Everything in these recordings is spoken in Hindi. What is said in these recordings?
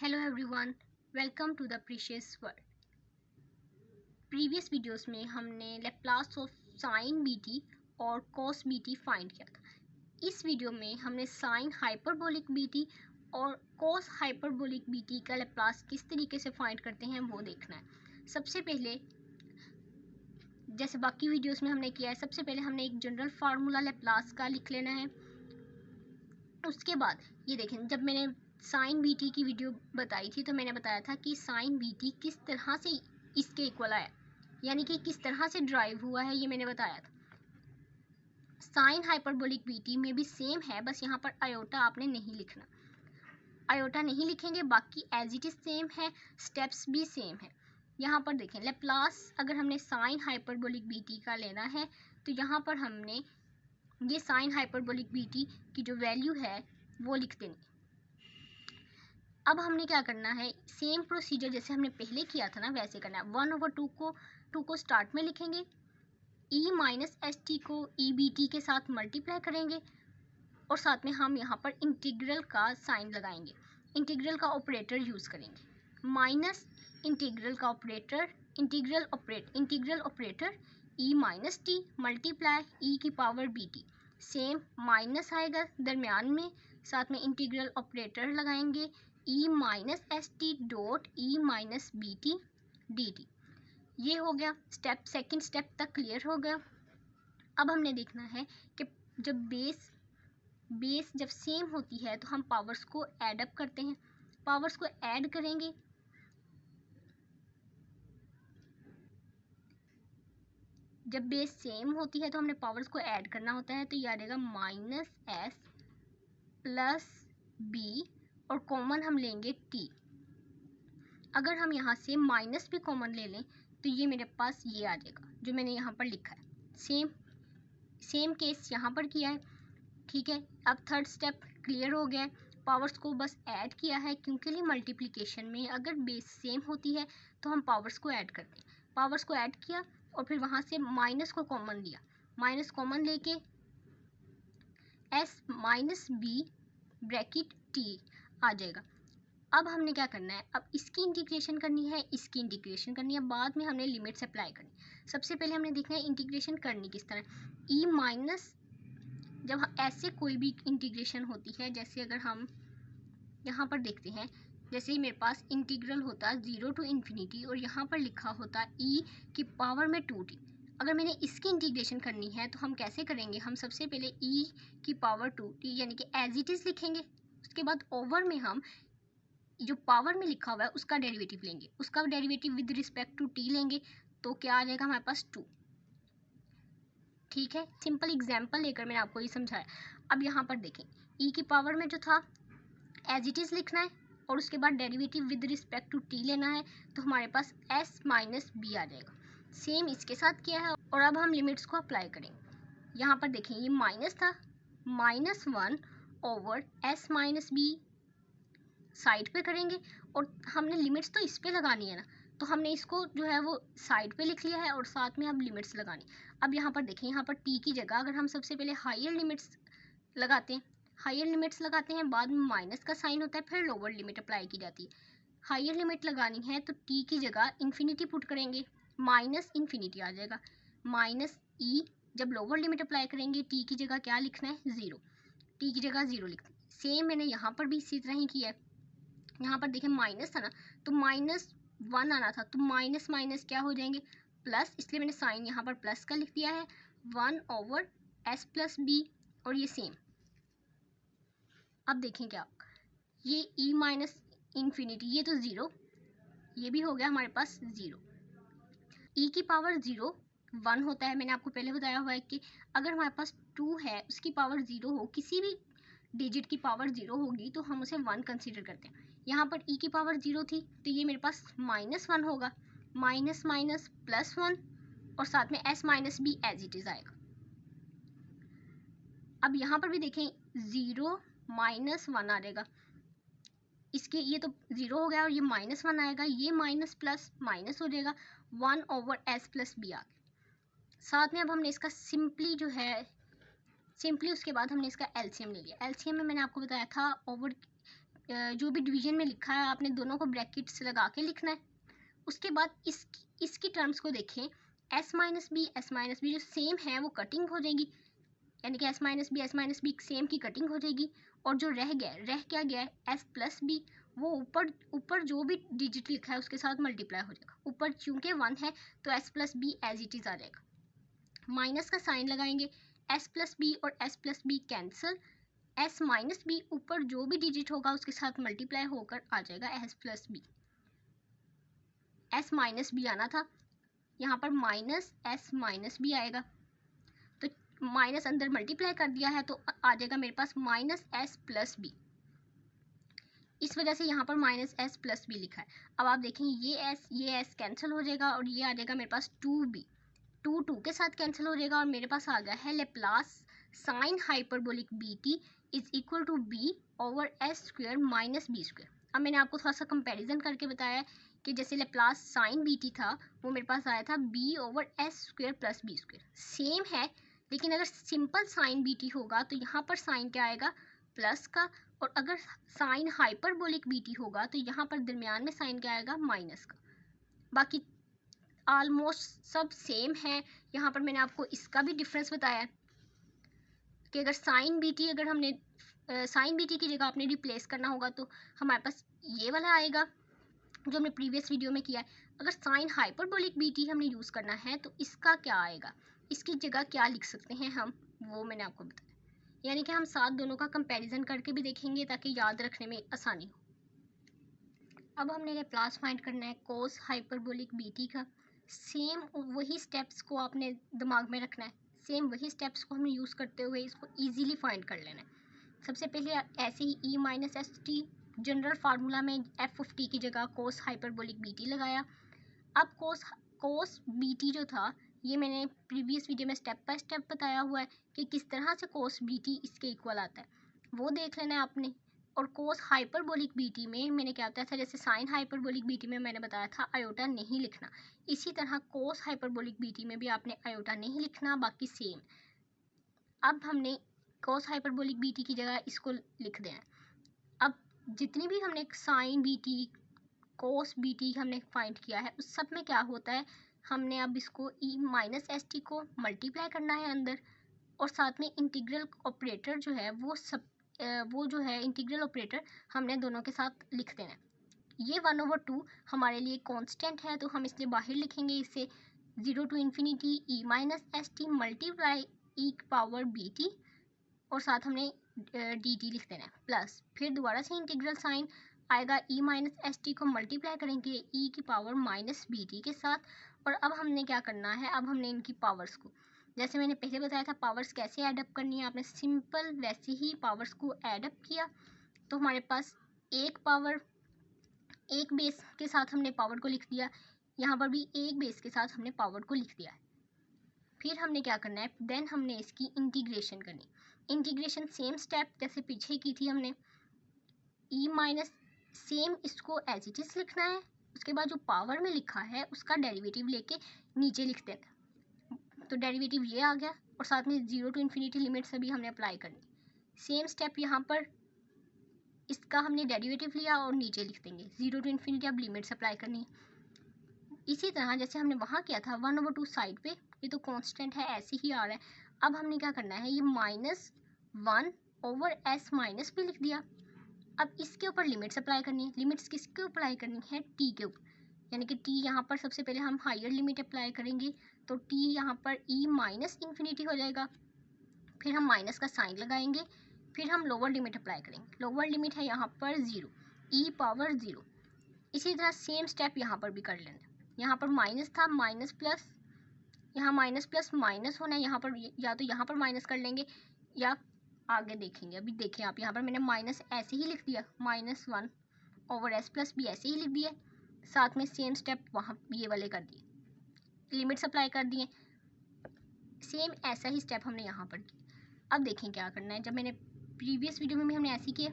Hello everyone, welcome to the precious world. Previous videos में हमने लैप्लास ऑफ साइन बीटी और कॉस बीटी फाइंड किया था। इस वीडियो में हमने साइन हाइपरबोलिक बीटी और कॉस हाइपरबोलिक बीटी का लैप्लास किस तरीके से फाइंड करते हैं वो देखना है। सबसे पहले जैसे बाकी वीडियोस में हमने किया है, सबसे पहले हमने एक जनरल फार्मूला लैप्लास का लिख लेना है। उसके बाद ये देखें, जब मैंने साइन बीटी की वीडियो बताई थी तो मैंने बताया था कि साइन बीटी किस तरह से इसके इक्वल आया, यानी कि किस तरह से ड्राइव हुआ है, ये मैंने बताया था। साइन हाइपरबोलिक बीटी में भी सेम है, बस यहाँ पर आयोटा आपने नहीं लिखना। आयोटा नहीं लिखेंगे, बाकी एज इट इज सेम है, स्टेप्स भी सेम है। यहाँ पर देखें, लैप्लास अगर हमने साइन हाइपरबोलिक बीटी का लेना है तो यहाँ पर हमने ये साइन हाइपरबोलिक बीटी की जो वैल्यू है वो लिख देनी। अब हमने क्या करना है, सेम प्रोसीजर जैसे हमने पहले किया था ना वैसे करना है। 1/2 को स्टार्ट में लिखेंगे, ई माइनस एस टी को ई बी टी के साथ मल्टीप्लाई करेंगे और साथ में हम यहाँ पर इंटीग्रल का साइन लगाएंगे, इंटीग्रल का ऑपरेटर यूज़ करेंगे। माइनस इंटीग्रल का operator, integral operator E minus T multiply E की power B T, same minus आएगा दरमियान में, साथ में इंटीग्रल ऑपरेटर लगाएंगे E minus S T dot E minus B T D T. ये हो गया स्टेप, सेकंड स्टेप तक क्लियर हो गया। अब हमने देखना है कि जब बेस जब सेम होती है तो हम पावर्स को ऐड अप करते हैं। पावर्स को ऐड करेंगे, जब बेस सेम होती है तो हमने पावर्स को ऐड करना होता है, तो ये आ जाएगा माइनस एस प्लस बी और कॉमन हम लेंगे टी। अगर हम यहाँ से माइनस भी कॉमन ले लें तो ये मेरे पास ये आ जाएगा जो मैंने यहाँ पर लिखा है। सेम केस यहाँ पर किया है, ठीक है। अब थर्ड स्टेप क्लियर हो गया है, पावर्स को बस ऐड किया है, क्योंकि मल्टीप्लिकेशन में अगर बेस सेम होती है तो हम पावर्स को ऐड करते हैं। पावर्स को ऐड किया और फिर वहाँ से माइनस को कॉमन लिया, माइनस कॉमन लेके S minus B bracket T आ जाएगा। अब हमने क्या करना है, अब इसकी इंटीग्रेशन करनी है, इसकी इंटीग्रेशन करनी है, बाद में हमने लिमिट्स अप्लाई करनी। सबसे पहले हमने देखना है इंटीग्रेशन करनी किस तरह। ई माइनस, जब ऐसे कोई भी इंटीग्रेशन होती है, जैसे अगर हम यहाँ पर देखते हैं, जैसे मेरे पास इंटीग्रल होता है 0 टू इन्फिनिटी और यहाँ पर लिखा होता ई की पावर में 2t। अगर मैंने इसकी इंटीग्रेशन करनी है तो हम कैसे करेंगे, हम सबसे पहले ई की पावर 2t यानी कि एज इट इज़ लिखेंगे। उसके बाद ओवर में हम जो पावर में लिखा हुआ है उसका डेरिवेटिव लेंगे, उसका derivative with respect to t लेंगे, तो क्या आ जाएगा हमारे पास 2। ठीक है, सिंपल एग्जाम्पल लेकर मैंने आपको ये समझाया। अब यहाँ पर देखें, ई की पावर में जो था एज इट इज़ लिखना है और उसके बाद derivative with respect to t लेना है, तो हमारे पास एस माइनस बी आ जाएगा। सेम इसके साथ किया है और अब हम लिमिट्स को अप्लाई करेंगे। यहाँ पर देखें, ये माइनस था, -1 over s minus b side पे करेंगे और हमने लिमिट्स तो इस पे लगानी है ना, तो हमने इसको जो है वो साइड पे लिख लिया है और साथ में अब लिमिट्स लगानी। अब यहाँ पर देखें, यहाँ पर टी की जगह अगर हम सबसे पहले हायर लिमिट्स लगाते हैं, बाद में माइनस का साइन होता है, फिर लोअर लिमिट अप्लाई की जाती है। हायर लिमिट लगानी है तो टी की जगह इन्फिनिटी पुट करेंगे, माइनस इन्फिनिटी आ जाएगा, माइनस ई। जब लोअर लिमिट अप्लाई करेंगे टी की जगह क्या लिखना है, 0, टी की जगह 0 लिखना है। सेम मैंने यहाँ पर भी इसी तरह ही किया है। यहाँ पर देखें माइनस था ना, तो -1 आना था, तो माइनस माइनस क्या हो जाएंगे, प्लस, इसलिए मैंने साइन यहाँ पर प्लस का लिख दिया है, 1 ओवर एस प्लस बी और ये सेम। अब देखें क्या, ये ई माइनस इन्फिनिटी, ये तो 0, ये भी हो गया हमारे पास 0। ई की पावर 0 1 होता है, मैंने आपको पहले बताया हुआ है कि अगर हमारे पास 2 है, उसकी पावर 0 हो, किसी भी डिजिट की पावर 0 होगी तो हम उसे 1 कंसीडर करते हैं। यहाँ पर ई की पावर 0 थी तो ये मेरे पास -1 होगा, माइनस माइनस +1 और साथ में s minus b as it is आएगा। अब यहाँ पर भी देखें 0 -1 आ जाएगा, इसके ये तो 0 हो गया और ये -1 आएगा, ये माइनस प्लस माइनस हो जाएगा, 1 ओवर एस प्लस बी आ गया। साथ में अब हमने इसका सिंपली उसके बाद हमने इसका एलसीएम ले लिया। एलसीएम में मैंने आपको बताया था ओवर जो भी डिवीजन में लिखा है आपने दोनों को ब्रैकेट्स लगा के लिखना है। उसके बाद इसकी टर्म्स को देखें, s माइनस बी जो सेम है वो कटिंग हो जाएगी, यानी कि s माइनस बी सेम की कटिंग हो जाएगी। और जो रह क्या गया है s प्लस बी, वो ऊपर जो भी डिजिट लिखा है उसके साथ मल्टीप्लाई हो जाएगा। ऊपर चूंकि 1 है तो s plus B as it is आ जाएगा। माइनस का साइन लगाएंगे, s प्लस बी और s plus B cancel, s minus B ऊपर जो भी डिजिट होगा उसके साथ मल्टीप्लाई होकर आ जाएगा s plus b. s minus b आना था, यहाँ पर माइनस s माइनस बी आएगा, तो माइनस अंदर मल्टीप्लाई कर दिया है तो आ जाएगा मेरे पास माइनस s प्लस बी। इस वजह से यहाँ पर माइनस s प्लस बी लिखा है। अब आप देखें ये s कैंसिल हो जाएगा और ये आ जाएगा मेरे पास 2b, 2 के साथ कैंसिल हो जाएगा और मेरे पास आ गया है Laplace sine hyperbolic bt is equal to b over s square minus b square. अब मैंने आपको थोड़ा सा कंपैरिजन करके बताया कि जैसे लेप्लास साइन bt था वो मेरे पास आया था b over s square plus b square, same है। लेकिन अगर सिंपल साइन bt होगा तो यहाँ पर साइन क्या आएगा, प्लस का, और अगर साइन हाइपरबोलिक bt होगा तो यहाँ पर दरमियान में साइन क्या आएगा, माइनस का। बाकी ऑलमोस्ट सब सेम है। यहाँ पर मैंने आपको इसका भी डिफरेंस बताया कि अगर साइन बीटी अगर हमने साइन बीटी की जगह आपने रिप्लेस करना होगा तो हमारे पास ये वाला आएगा जो हमने प्रीवियस वीडियो में किया है। अगर साइन हाइपरबोलिक बीटी हमने यूज़ करना है तो इसका क्या आएगा, इसकी जगह क्या लिख सकते हैं हम, वो मैंने आपको बताया। यानी कि हम साथ दोनों का कंपैरिजन करके भी देखेंगे ताकि याद रखने में आसानी हो। अब हमने लेप्लास फाइंड करना है कोस हाइपरबोलिक बीटी का। सेम वही स्टेप्स को आपने दिमाग में रखना है, सेम वही स्टेप्स को हमने यूज़ करते हुए इसको इजीली फाइंड कर लेना है। सबसे पहले ऐसे ही e minus S T general formula में एफ ऑफ टी की जगह कोस हाइपरबोलिक बीटी लगाया। अब कोस बीटी जो था ये मैंने प्रीवियस वीडियो में स्टेप बाय स्टेप बताया हुआ है कि किस तरह से कोस बीटी इसके इक्वल आता है, वो देख लेना है आपने। और कोस हाइपरबोलिक बीटी में मैंने क्या बताया था, जैसे साइन हाइपरबोलिक बीटी में मैंने बताया था आयोटा नहीं लिखना, इसी तरह कोस हाइपरबोलिक बीटी में भी आपने आयोटा नहीं लिखना, बाकी सेम। अब हमने कोस हाइपरबोलिक बीटी की जगह इसको लिख देना। अब जितनी भी हमने साइन बीटी कोस बीटी हमने फाइंड किया है उस सब में क्या होता है, हमने अब इसको e माइनस एस टी को मल्टीप्लाई करना है अंदर, और साथ में इंटीग्रल ऑपरेटर जो है वो जो है इंटीग्रल ऑपरेटर हमने दोनों के साथ लिख देना है। ये 1/2 हमारे लिए कांस्टेंट है तो हम इसलिए बाहर लिखेंगे इसे 0 to infinity e minus S t multiply e power B t, और साथ हमने डी टी लिख देना है प्लस, फिर दोबारा से इंटीग्रल साइन आएगा e माइनस एस टी को मल्टीप्लाई करेंगे e की पावर माइनस बी टी के साथ। और अब हमने क्या करना है, अब हमने इनकी पावर्स को, जैसे मैंने पहले बताया था पावर्स कैसे ऐड अप करनी है, आपने सिंपल वैसे ही पावर्स को ऐड अप किया तो हमारे पास एक बेस के साथ हमने पावर को लिख दिया, यहाँ पर भी एक बेस के साथ हमने पावर को लिख दिया है। फिर हमने क्या करना है, देन हमने इसकी इंटीग्रेशन करनी। इंटीग्रेशन सेम स्टेप जैसे पीछे की थी हमने, e माइनस सेम इसको एज इट इज लिखना है, उसके बाद जो पावर में लिखा है उसका डेरिवेटिव लेके नीचे लिख देना। तो डेरिवेटिव ये आ गया और साथ में 0 टू इन्फिनिटी लिमिट्स अभी हमने अप्लाई करनी। सेम स्टेप यहाँ पर इसका हमने डेरिवेटिव लिया और नीचे लिख देंगे 0 टू इन्फिनिटी, अब लिमिट्स अप्लाई करनी है। इसी तरह जैसे हमने वहाँ किया था 1/2 साइड पे, ये तो कांस्टेंट है ऐसे ही आ रहा है। अब हमने क्या करना है, ये -1 ओवर s माइनस भी लिख दिया। अब इसके ऊपर लिमिट्स अप्लाई करनी है। लिमिट्स किसके ऊपर अप्लाई करनी है, t के ऊपर, यानी कि t यहाँ पर सबसे पहले हम हायर लिमिट अप्लाई करेंगे तो t यहाँ पर e माइनस इन्फिनिटी हो जाएगा, फिर हम माइनस का साइन लगाएंगे, फिर हम लोअर लिमिट अप्लाई करेंगे। लोअर लिमिट है यहाँ पर 0, e पावर 0। इसी तरह सेम स्टेप यहाँ पर भी कर लेना। यहाँ पर माइनस था, माइनस प्लस, यहाँ माइनस प्लस माइनस होना है, यहाँ पर या तो यहाँ पर माइनस कर लेंगे या आगे देखेंगे। अभी देखें आप, यहाँ पर मैंने माइनस ऐसे ही लिख दिया, -1 ओवर s प्लस भी ऐसे ही लिख दिए, साथ में सेम स्टेप वहाँ ये वाले कर दिए, लिमिट्स अप्लाई कर दिए। सेम ऐसा ही स्टेप हमने यहाँ पर किया। अब देखें क्या करना है, जब मैंने प्रीवियस वीडियो में भी हमने ऐसे किया,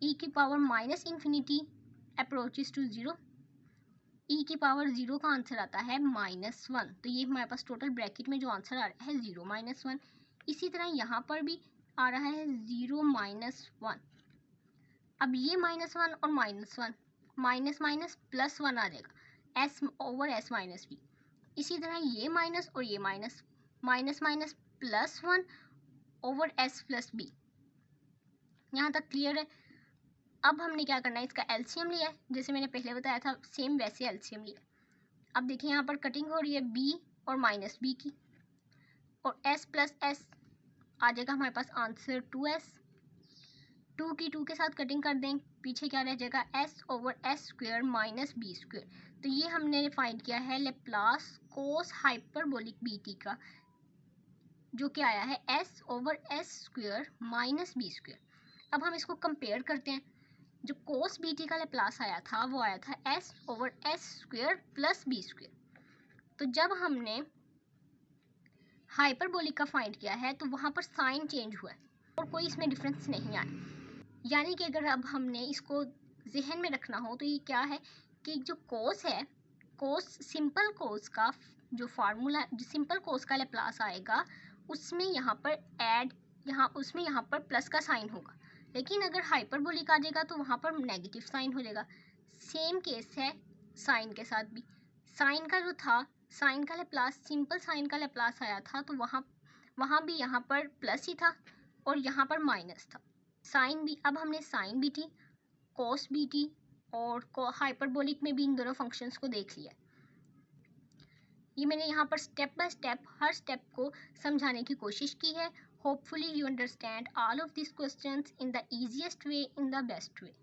e की power minus infinity approaches to 0, e की पावर 0 का आंसर आता है -1, तो ये हमारे पास टोटल ब्रैकेट में जो आंसर आ रहा है 0 -1। इसी तरह यहाँ पर भी आ रहा है 0 -1, अब ये -1 और -1 माइनस माइनस प्लस 1 आ जाएगा, s over s minus b। इसी तरह ये माइनस और ये minus, minus minus plus 1 over s plus b। यहाँ तक क्लियर है। अब हमने क्या करना है, इसका एलसीएम लिया है, जैसे मैंने पहले बताया था सेम वैसे एलसीएम लिया। अब देखिए यहाँ पर कटिंग हो रही है b और माइनस b की, और s प्लस s आ जाएगा हमारे पास आंसर 2s। 2 की 2 के साथ कटिंग कर दें, पीछे क्या रह जाएगा, s over s square minus b square. तो ये हमने फाइंड किया है लेप्लास कोस हाइपरबोलिक bt का, जो कि आया है s over s square minus b square. अब हम इसको कंपेयर करते हैं। जो कोस bt का लेप्लास आया था वो आया था s over s square plus b square. तो जब हमने हाइपरबोलिक का फाइंड किया है तो वहाँ पर साइन चेंज हुआ है और कोई इसमें डिफरेंस नहीं आया। यानी कि अगर अब हमने इसको जहन में रखना हो तो ये क्या है कि जो कोस है, कोस सिंपल कोस का जो फार्मूला, जो सिंपल कोस का लेप्लास आएगा उसमें यहाँ पर उसमें यहाँ पर प्लस का साइन होगा, लेकिन अगर हाइपरबोलिक आ जाएगा तो वहाँ पर नेगेटिव साइन हो जाएगा। सेम केस है साइन के साथ भी। साइन का जो था, साइन का लेप्लास, सिंपल साइन का लेप्लास आया था तो वहाँ भी यहाँ पर प्लस ही था और यहाँ पर माइनस था। साइन भी, अब हमने साइन भी थी, कोस भी थी और हाइपरबोलिक में भी इन दोनों फंक्शंस को देख लिया। ये मैंने यहाँ पर step by step her step को समझाने की कोशिश की है। Hopefully you understand all of this questions in the easiest way, in the best way.